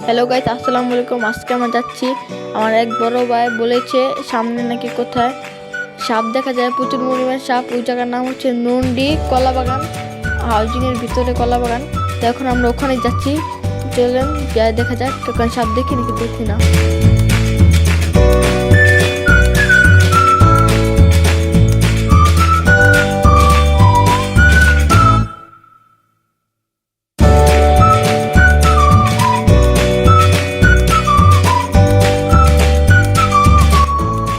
Hello guys, আসসালামু আলাইকুম। আজকে আমরা যাচ্ছি, আমার এক বড় ভাই বলেছে সামনে নাকি কোথায় সাপ দেখা যায়, প্রচুর পরিমাণ সাপ। ওই জায়গার নাম হচ্ছে নন্ডি কলা বাগান, হাউজিংয়ের ভিতরে কলা বাগান। তো এখন আমরা ওখানে যাচ্ছি, চলেন যাই দেখা যাক ওখানে সাপ দেখি নাকি দেখি না।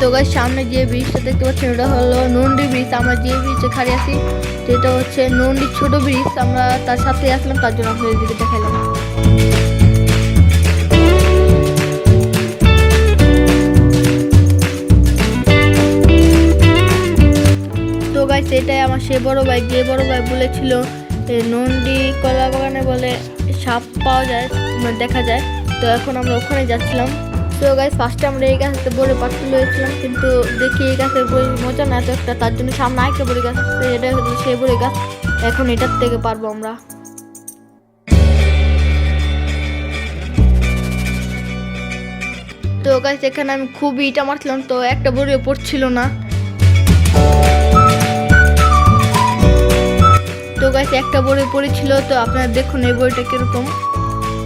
তো গাইস, সামনে যে ব্রিজটা দেখতে পাচ্ছেন ওটা হলো নন্ডি ব্রিজ। আমরা যে ব্রিজে খাড়ি আছি যেটা হচ্ছে নন্ডি ছোট ব্রিজ, আমরা তার সাথে আসলাম, তার জন্য আপনাদের দিকে দেখাইলাম। তো গাইস, এটাই আমার সে বড় ভাই, যে বড় ভাই বলেছিল নন্ডি কলা বাগানে বলে সাপ পাওয়া যায়, দেখা যায়। তো এখন আমরা ওখানে যাচ্ছিলাম। তো গাইস, ফার্স্টে আমরা এই গাছতে বড় পাটুল হয়েছিলাম, কিন্তু দেখি এই গাছের বই মজা না এত একটা, তার জন্য সামনে আরেকটা বড় গাছ আছে, এটা হলো সেই বড় গাছ। এখন এটার থেকে পারবো আমরা। তো গাইস, এখানে আমি খুব ইটা মারছিলাম, তো একটা বড়িও পড়ছিল না। তো গাইস, একটা বড়ি পড়েছিল, তো আপনারা দেখুন এই বইটা কিরকম,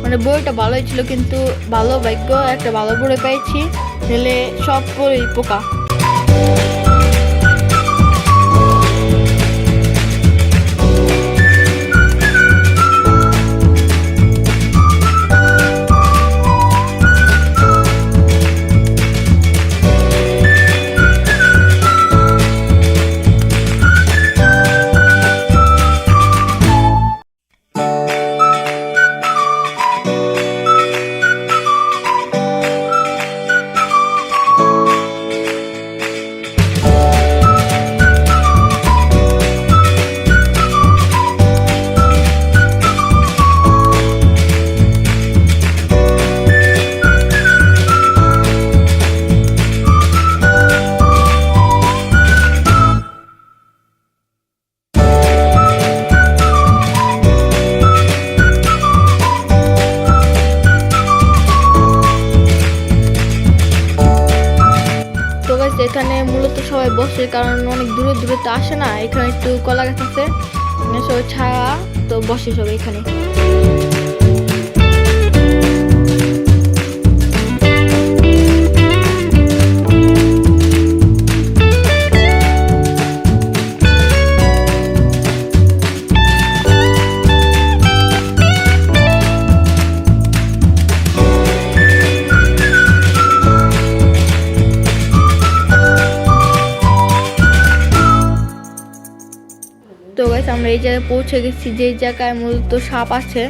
মানে বইটা ভালোই ছিল, কিন্তু ভালো ভাগ্য একটা ভালো বড়ি পেয়েছি, নাহলে সব বড়ি পোকা। এখানে মূলত সবাই বসে, কারণ অনেক দূরে দূরে তো আসে না। এখানে একটু কলা গাছ আছে, সবাই ছায়া, তো বসে সবাই এখানে। তো গাইস, আমরা এই জায়গায় পৌঁছে গেছি, যে জায়গায় মূলত সাপ আছে।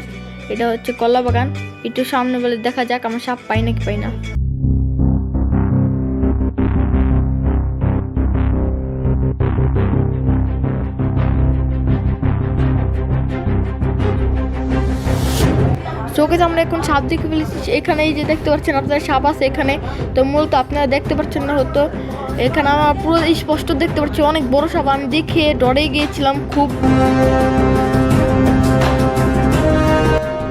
এটা হচ্ছে কলা বাগান। একটু সামনে বলে দেখা যাক আমরা সাপ পাই নাকি পাই না। চোখে আমরা এখন সাপ দেখে ফেলেছি। এখানে এই যে দেখতে পাচ্ছেন আপনারা, সাপ আছে এখানে। তো মূলত আপনারা দেখতে পাচ্ছেন না হতো, এখানে আমার পুরো স্পষ্ট দেখতে পাচ্ছি অনেক বড় সাপ। আমি দেখে ডরে গিয়েছিলাম খুব।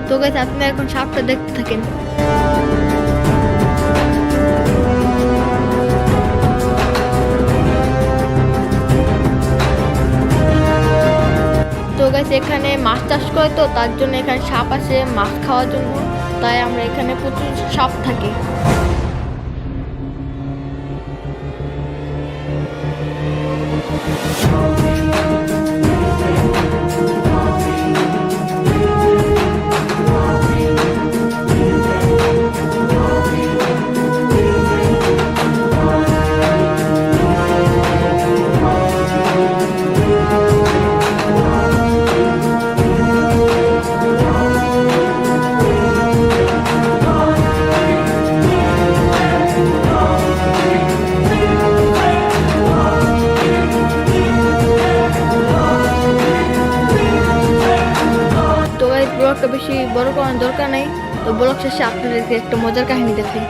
তো গাইস, আপনারা এখন সাপটা দেখতে থাকেন। তো গাইস, এখানে মাছ চাষ করে, তো তার জন্য এখানে সাপ আসে মাছ খাওয়ার জন্য, তাই আমরা এখানে প্রচুর সাপ থাকে। ব্লগটা বেশি বড় করার দরকার নেই। তো ব্লগ শেষে আপনাদেরকে একটা মজার কাহিনী দেখাই।